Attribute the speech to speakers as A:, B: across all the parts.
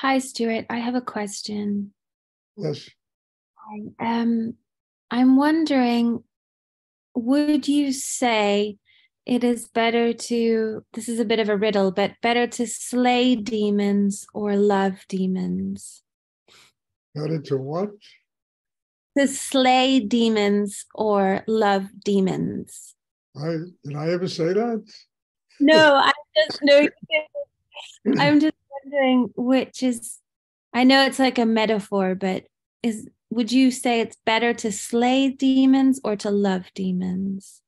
A: Hi, Stuart. I have a question.
B: Yes.
A: I'm wondering, would you say it is better to, this is a bit of a riddle, but better to slay demons or love demons?
B: Got into what?
A: To slay demons or love demons?
B: Did I ever say that?
A: No, I just no. I'm just wondering which is. I know it's like a metaphor, but is would you say it's better to slay demons or to love demons?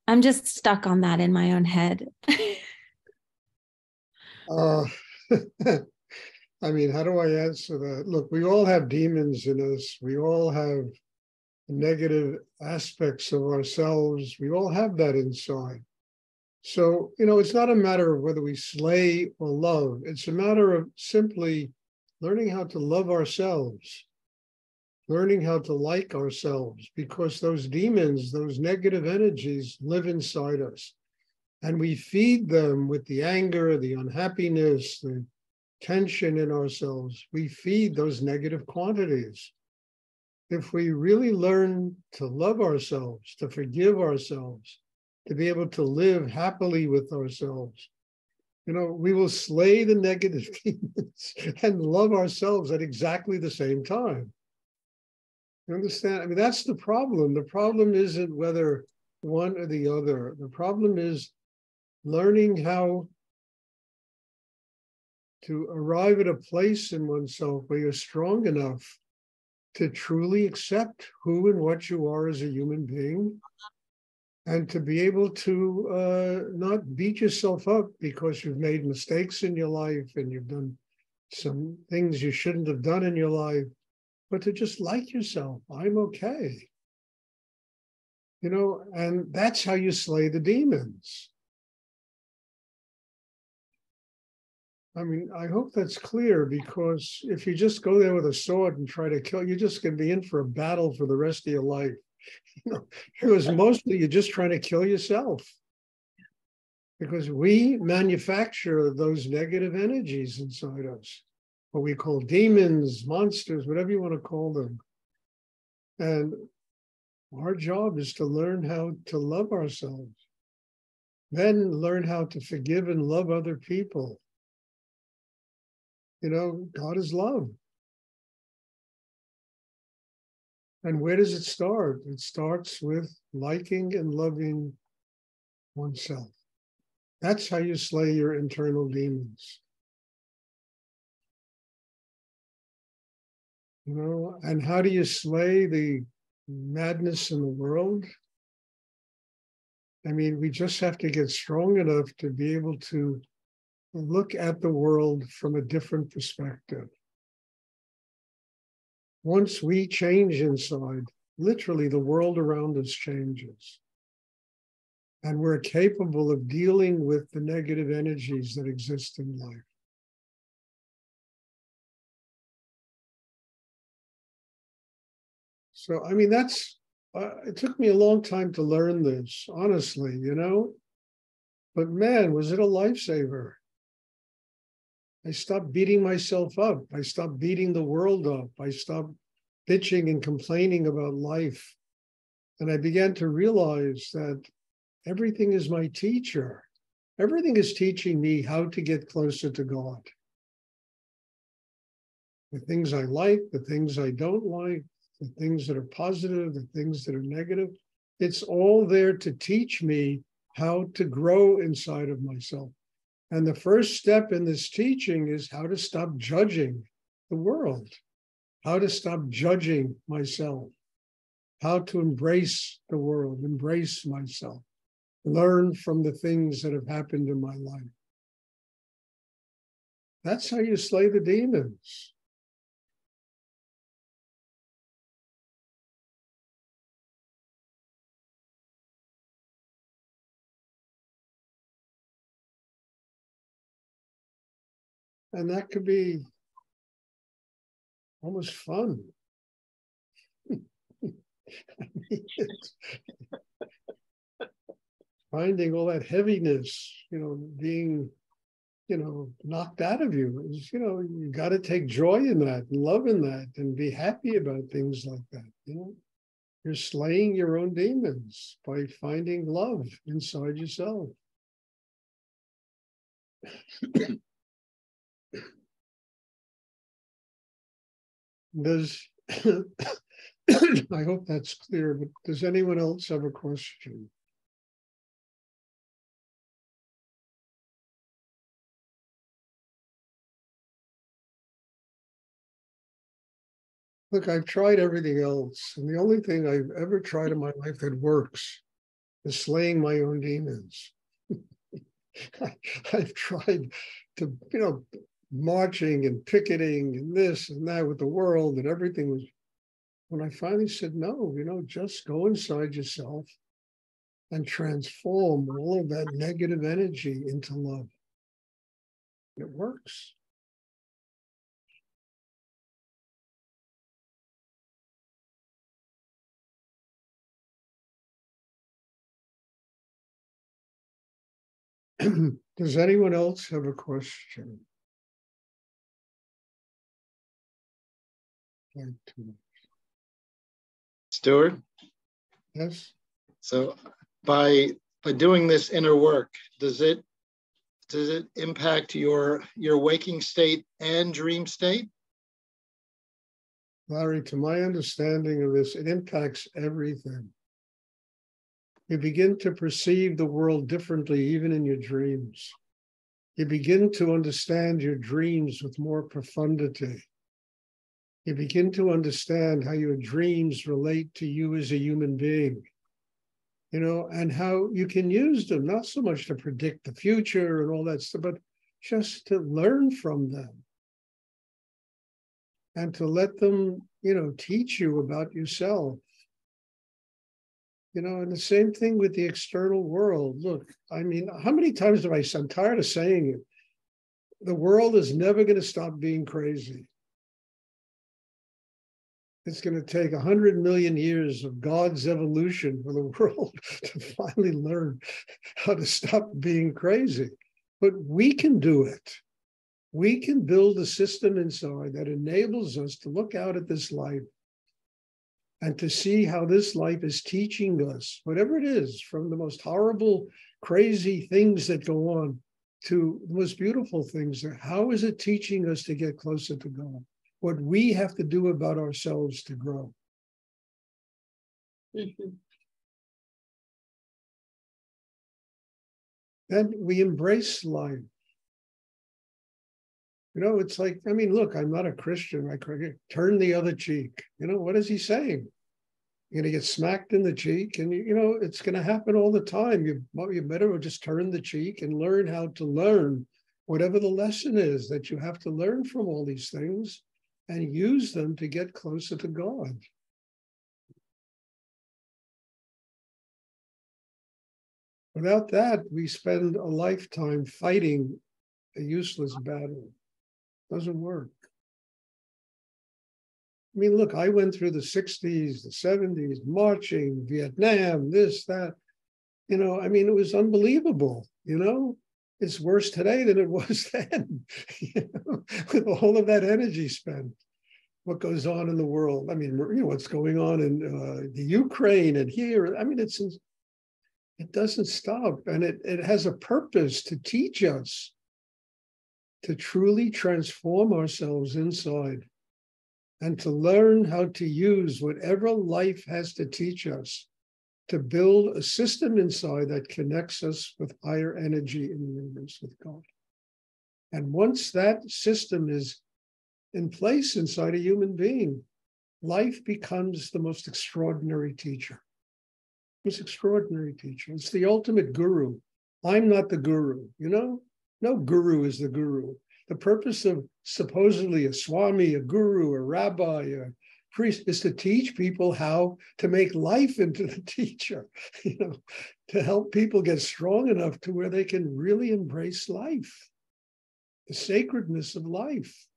A: I'm just stuck on that in my own head.
B: uh, I mean, how do I answer that? Look, we all have demons in us. We all have negative aspects of ourselves. We all have that inside. So, it's not a matter of whether we slay or love. It's a matter of simply learning how to love ourselves, learning how to like ourselves, because those demons, those negative energies live inside us. And we feed them with the anger, the unhappiness, the tension in ourselves. We feed those negative quantities. If we really learn to love ourselves, to forgive ourselves, to be able to live happily with ourselves, we will slay the negative demons and love ourselves at exactly the same time. You understand? I mean, that's the problem. The problem isn't whether one or the other. The problem is learning how to arrive at a place in oneself where you're strong enough to truly accept who and what you are as a human being, and to be able to not beat yourself up because you've made mistakes in your life and you've done some things you shouldn't have done in your life, but to just like yourself. I'm okay. And that's how you slay the demons. I mean, I hope that's clear, because if you just go there with a sword and try to kill, you're just going to be in for a battle for the rest of your life. Because mostly you're just trying to kill yourself. Because we manufacture those negative energies inside us, what we call demons, monsters, whatever you want to call them. And our job is to learn how to love ourselves, then learn how to forgive and love other people. God is love. And where does it start? It starts with liking and loving oneself. That's how you slay your internal demons. And how do you slay the madness in the world? I mean, we just have to get strong enough to be able to look at the world from a different perspective. Once we change inside, literally the world around us changes. And we're capable of dealing with the negative energies that exist in life. So, I mean, it took me a long time to learn this, honestly, but man, was it a lifesaver. I stopped beating myself up. I stopped beating the world up. I stopped bitching and complaining about life. And I began to realize that everything is my teacher. Everything is teaching me how to get closer to God. The things I like, the things I don't like, the things that are positive, the things that are negative, it's all there to teach me how to grow inside of myself. And the first step in this teaching is how to stop judging the world, how to stop judging myself, how to embrace the world, embrace myself, learn from the things that have happened in my life. That's how you slay the demons. And that could be almost fun. Finding all that heaviness, being, knocked out of you. You got to take joy in that and love in that and be happy about things like that. You're slaying your own demons by finding love inside yourself. Does I hope that's clear, but does anyone else have a question? Look, I've tried everything else, and the only thing I've ever tried in my life that works is slaying my own demons. I've tried to, marching and picketing and this and that with the world, and everything was, when I finally said, no, just go inside yourself and transform all of that negative energy into love. It works. Does anyone else have a question?
C: Stuart?
B: Yes.
C: So by doing this inner work, does it impact your waking state and dream state?
B: Larry, to my understanding of this, it impacts everything. You begin to perceive the world differently, even in your dreams. You begin to understand your dreams with more profundity. You begin to understand how your dreams relate to you as a human being, and how you can use them, not so much to predict the future and all that stuff, but just to learn from them and to let them, teach you about yourself. And the same thing with the external world. Look, I mean, how many times have I'm tired of saying it. The world is never going to stop being crazy. It's going to take 100 million years of God's evolution for the world to finally learn how to stop being crazy. But we can do it. We can build a system inside that enables us to look out at this life and to see how this life is teaching us, whatever it is, from the most horrible, crazy things that go on to the most beautiful things. How is it teaching us to get closer to God? What we have to do about ourselves to grow. Mm-hmm. Then we embrace life. It's like, look, I'm not a Christian. I turn the other cheek. What is he saying? You're going to get smacked in the cheek, and it's going to happen all the time. You better just turn the cheek and learn how to learn whatever the lesson is that you have to learn from all these things and use them to get closer to God. Without that, we spend a lifetime fighting a useless battle. Doesn't work. Look, I went through the 60s, the 70s, marching, Vietnam, this, that. It was unbelievable. It's worse today than it was then, with all of that energy spent. What goes on in the world? What's going on in the Ukraine and here? It doesn't stop. And it has a purpose to teach us to truly transform ourselves inside and to learn how to use whatever life has to teach us to build a system inside that connects us with higher energy in the universe, with God. And once that system is in place inside a human being, life becomes the most extraordinary teacher. Most extraordinary teacher. It's the ultimate guru. I'm not the guru, No guru is the guru. The purpose of supposedly a swami, a guru, a rabbi, a priest is to teach people how to make life into the teacher, to help people get strong enough to where they can really embrace life, the sacredness of life.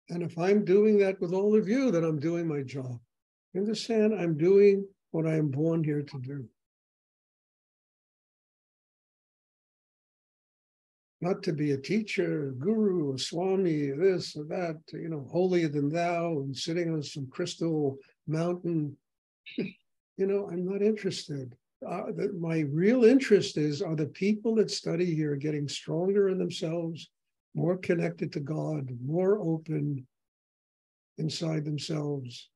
B: And if I'm doing that with all of you, then I'm doing my job. You understand? I'm doing what I am born here to do. Not to be a teacher, a guru, a swami, this or that, you know, holier than thou and sitting on some crystal mountain. You know, I'm not interested. My real interest are the people that study here getting stronger in themselves, more connected to God, more open inside themselves,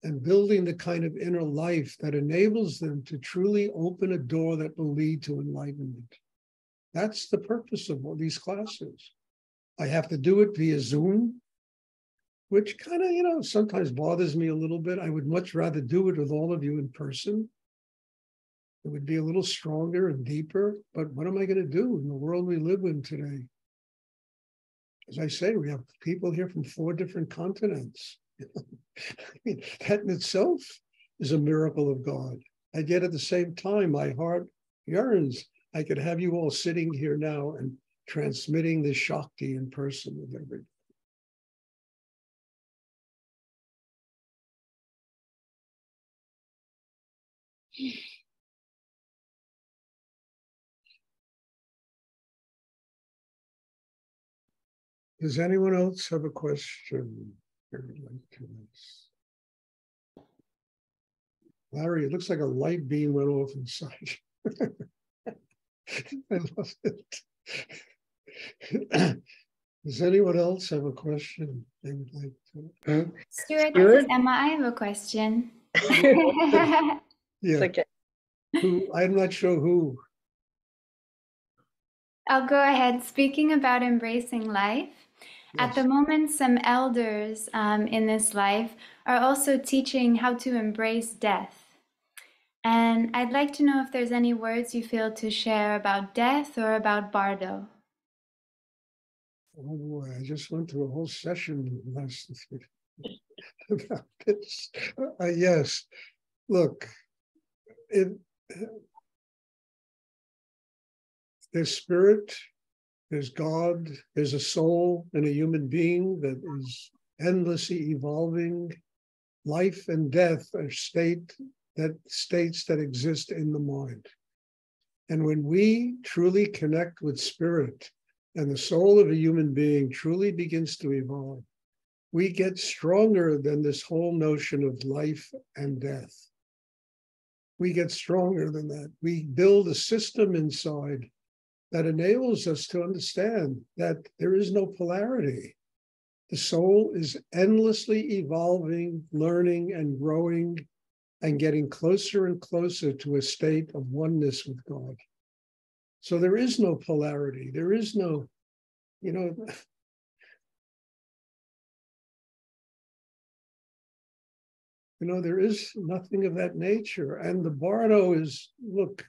B: and building the kind of inner life that enables them to truly open a door that will lead to enlightenment. That's the purpose of all these classes. I have to do it via Zoom, which kind of, you know, sometimes bothers me a little bit. I would much rather do it with all of you in person. It would be a little stronger and deeper, but what am I going to do in the world we live in today? As I say, we have people here from 4 different continents. I mean, that in itself is a miracle of God. And yet at the same time, my heart yearns I could have you all sitting here now and transmitting the Shakti in person with everybody. Does anyone else have a question? Larry, it looks like a light beam went off inside. I love it. Does anyone else have a question they would like to?
D: Stuart, this is Emma. I have a question.
B: Yeah.
E: It's okay.
B: Who? I'm not sure who.
D: I'll go ahead. Speaking about embracing life,
B: Yes.
D: at the moment, some elders in this life are also teaching how to embrace death. And I'd like to know if there's any words you feel to share about death or about Bardo.
B: Oh boy, I just went through a whole session last week about this. Yes, look, there's spirit, there's God, there's a soul and a human being that is endlessly evolving. Life and death are states that exist in the mind. And when we truly connect with spirit and the soul of a human being truly begins to evolve, we get stronger than this whole notion of life and death. We get stronger than that. We build a system inside that enables us to understand that there is no polarity. The soul is endlessly evolving, learning, and growing, and getting closer and closer to a state of oneness with God. So there is no polarity. There is no, there is nothing of that nature. And the Bardo is, look,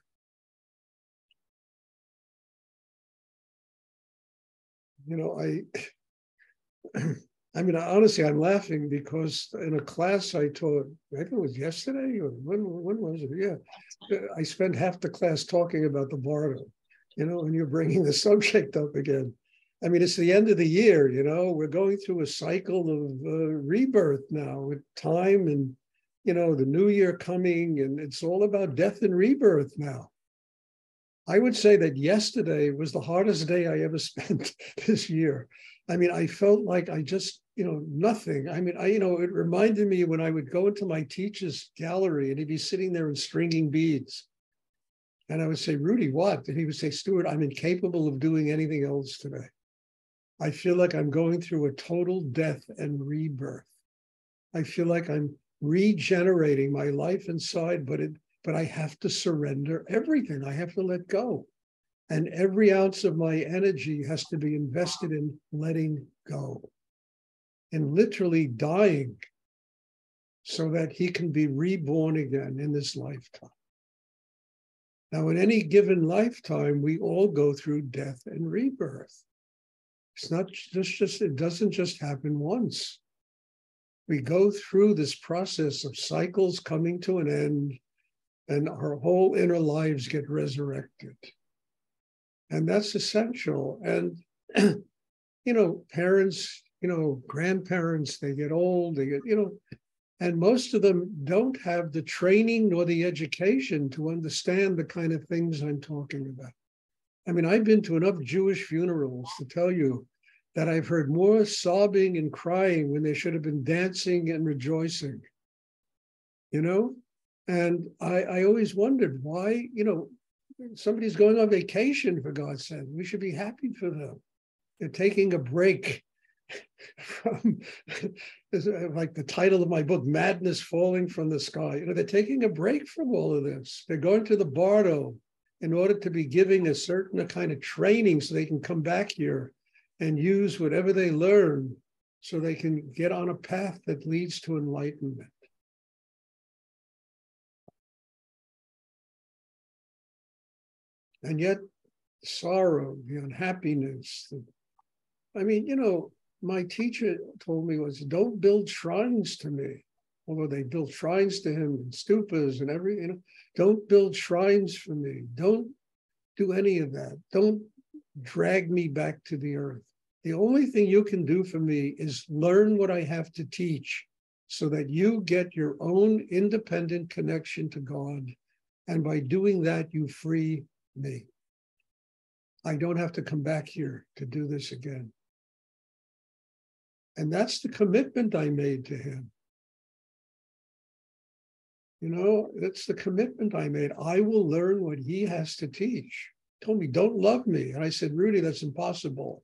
B: I mean, honestly, I'm laughing because in a class I taught, I think it was yesterday, or when was it? Yeah, I spent half the class talking about the Bardo, and you're bringing the subject up again. I mean, it's the end of the year, we're going through a cycle of rebirth now with time and, the new year coming, and it's all about death and rebirth now. I would say that yesterday was the hardest day I ever spent this year. I mean, I felt like I just, nothing. I mean, it reminded me when I would go into my teacher's gallery and he'd be sitting there and stringing beads. And I would say, Rudy, what? And he would say, Stuart, I'm incapable of doing anything else today. I feel like I'm going through a total death and rebirth. I feel like I'm regenerating my life inside, but I have to surrender everything. I have to let go. And every ounce of my energy has to be invested in letting go and literally dying so that he can be reborn again in this lifetime. Now, in any given lifetime, we all go through death and rebirth. It's not just it doesn't just happen once. We go through this process of cycles coming to an end, and our whole inner lives get resurrected. And that's essential. And, parents grandparents, they get old, they get, and most of them don't have the training nor the education to understand the kind of things I'm talking about. I mean, I've been to enough Jewish funerals to tell you that I've heard more sobbing and crying when they should have been dancing and rejoicing, And I always wondered why, somebody's going on vacation, for God's sake. We should be happy for them. They're taking a break from, like the title of my book, Madness Falling from the Sky. They're taking a break from all of this. They're going to the Bardo in order to be giving a certain kind of training so they can come back here and use whatever they learn so they can get on a path that leads to enlightenment. And yet, sorrow, the unhappiness. My teacher told me was, don't build shrines to me. Although they built shrines to him and stupas and everything, don't build shrines for me. Don't do any of that. Don't drag me back to the earth. The only thing you can do for me is learn what I have to teach so that you get your own independent connection to God. And by doing that, you free me. I don't have to come back here to do this again. And that's the commitment I made to him. That's the commitment I made. I will learn what he has to teach. He told me, don't love me. And I said, Rudy, that's impossible.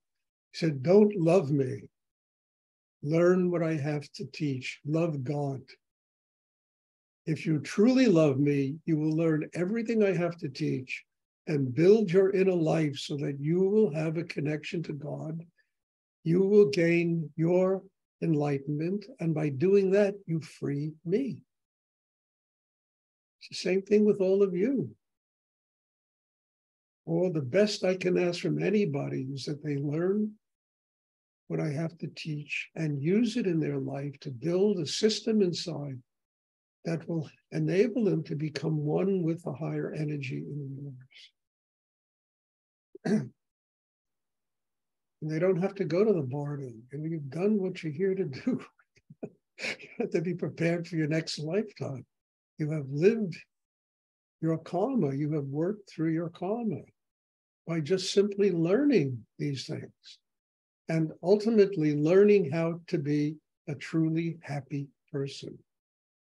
B: He said, don't love me. Learn what I have to teach. Love God. If you truly love me, you will learn everything I have to teach and build your inner life so that you will have a connection to God. You will gain your enlightenment. And by doing that, you free me. It's the same thing with all of you. Or the best I can ask from anybody is that they learn what I have to teach and use it in their life to build a system inside that will enable them to become one with the higher energy in the universe. And they don't have to go to the Bardo. And you've done what you're here to do. You have to be prepared for your next lifetime. You have lived your karma. You have worked through your karma by just simply learning these things and ultimately learning how to be a truly happy person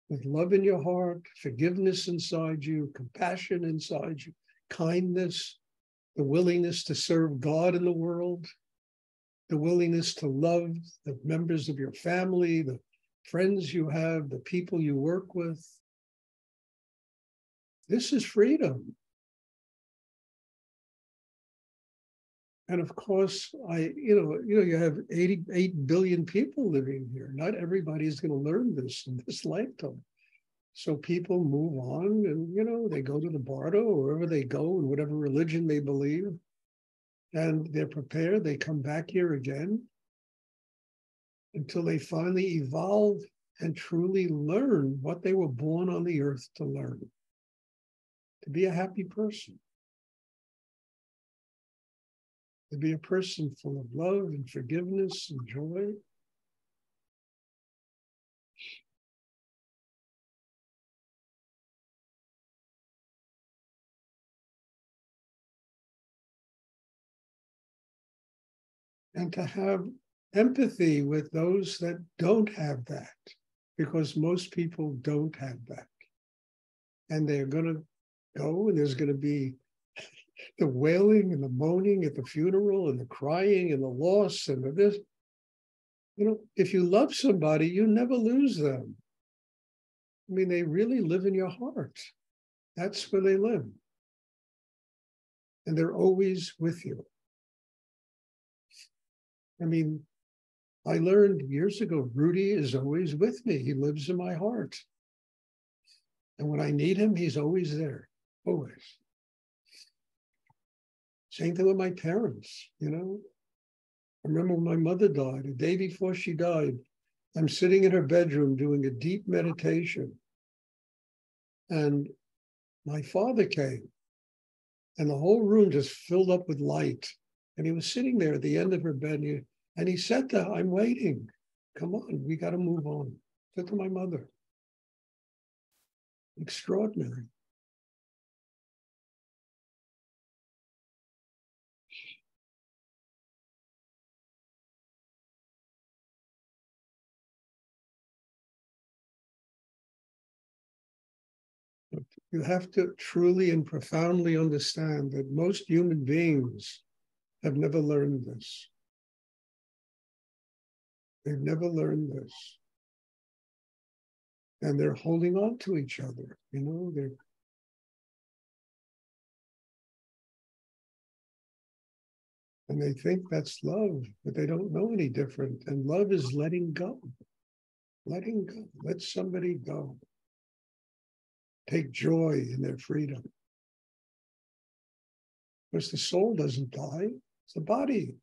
B: with love in your heart, forgiveness inside you, compassion inside you, kindness, the willingness to serve God in the world, the willingness to love the members of your family, the friends you have, the people you work with. This is freedom. And of course, you have 88 billion people living here. Not everybody is going to learn this in this lifetime. So people move on and, they go to the Bardo or wherever they go and whatever religion they believe. And they're prepared. They come back here again until they finally evolve and truly learn what they were born on the earth to learn. To be a happy person. To be a person full of love and forgiveness and joy. And to have empathy with those that don't have that, because most people don't have that. And they're going to go and there's going to be the wailing and the moaning at the funeral and the crying and the loss and the this. If you love somebody, you never lose them. I mean, they really live in your heart. That's where they live. And they're always with you. I mean, I learned years ago, Rudy is always with me. He lives in my heart. And when I need him, he's always there, always. Same thing with my parents, I remember when my mother died, the day before she died, I'm sitting in her bedroom doing a deep meditation. And my father came, and the whole room just filled up with light. And he was sitting there at the end of her bed, and And he said to her, I'm waiting. Come on, we got to move on. Said to my mother. Extraordinary. You have to truly and profoundly understand that most human beings have never learned this. They've never learned this. And they're holding on to each other, you know, and they think that's love, but they don't know any different. And love is letting go. Letting go. Let somebody go. Take joy in their freedom. Because the soul doesn't die, it's the body.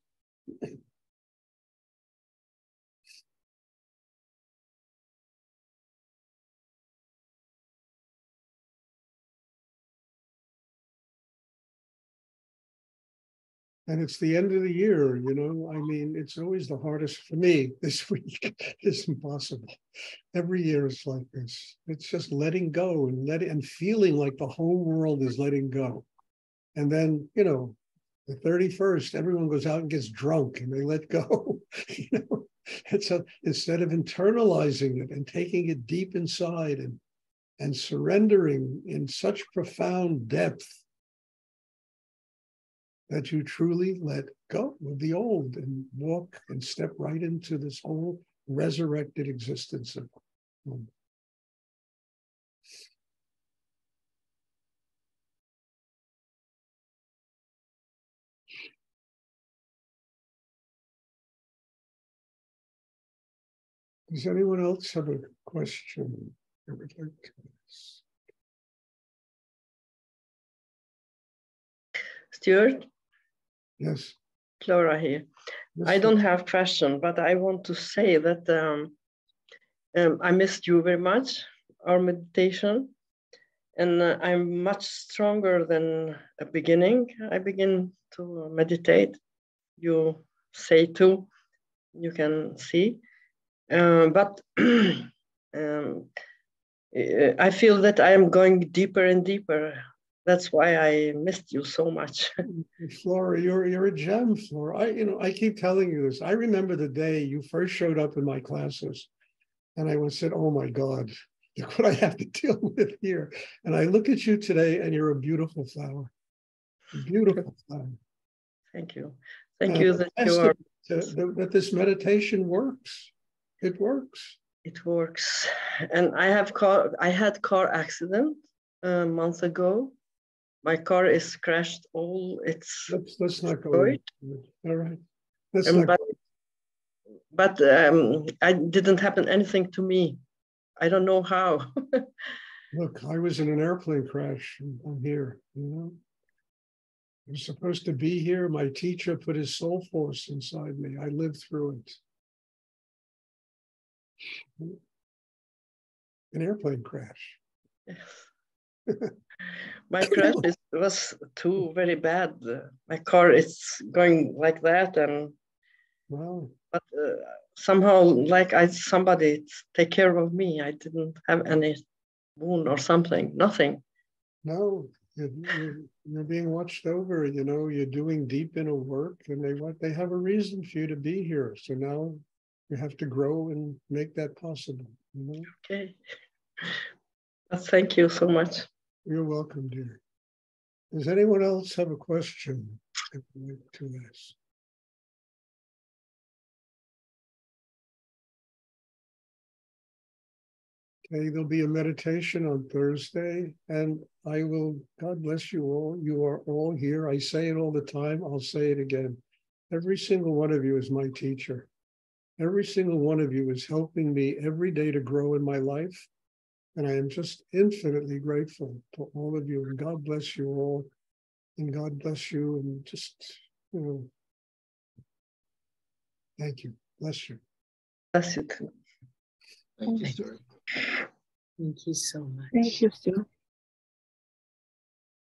B: And it's the end of the year, you know. I mean, it's always the hardest for me this week. It's impossible. Every year is like this. It's just letting go and feeling like the whole world is letting go. And then, you know, the 31st, everyone goes out and gets drunk and they let go. You know, instead of internalizing it and taking it deep inside and surrendering in such profound depth that you truly let go of the old and walk and step right into this whole resurrected existence of one. Does anyone else have a question they would like to ask?
E: Stuart?
B: Yes.
E: Flora here.
B: Yes,
E: I don't have question, but I want to say that I missed you very much, our meditation, and I'm much stronger than a beginning. I begin to meditate. You say too, you can see, but I feel that I am going deeper and deeper. That's why I missed you so much.
B: Flora, you're a gem, Flora. I keep telling you this. I remember the day you first showed up in my classes, and I said, "Oh my God, look what I have to deal with here." And I look at you today, and you're a beautiful flower, a beautiful flower.
E: Thank you. Thank you that you are.
B: That this meditation works. It works.
E: It works. And I had car accident a month ago. My car is crashed.
B: Let's not go there. All right.
E: But I didn't happen anything to me. I don't know how.
B: Look, I was in an airplane crash. I'm here, you know. I was supposed to be here. My teacher put his soul force inside me. I lived through it. An airplane crash.
E: Yes. My crash was too very bad. My car is going like that, and
B: wow.
E: But somehow, like somebody take care of me. I didn't have any wound or something. Nothing.
B: No, you're being watched over. You know, you're doing deep inner work, and they have a reason for you to be here. So now you have to grow and make that possible. You know?
E: Okay. Thank you so much.
B: You're welcome, dear. Does anyone else have a question I'd like to ask? Okay, there'll be a meditation on Thursday, and God bless you all. You are all here. I say it all the time. I'll say it again. Every single one of you is my teacher. Every single one of you is helping me every day to grow in my life. And I am just infinitely grateful to all of you. And God bless you all. And God bless you. And just, you know, thank you. Bless you.
E: Bless you too.
C: Thank you, Stuart.
E: Thank you so much.
F: Thank you, Stuart.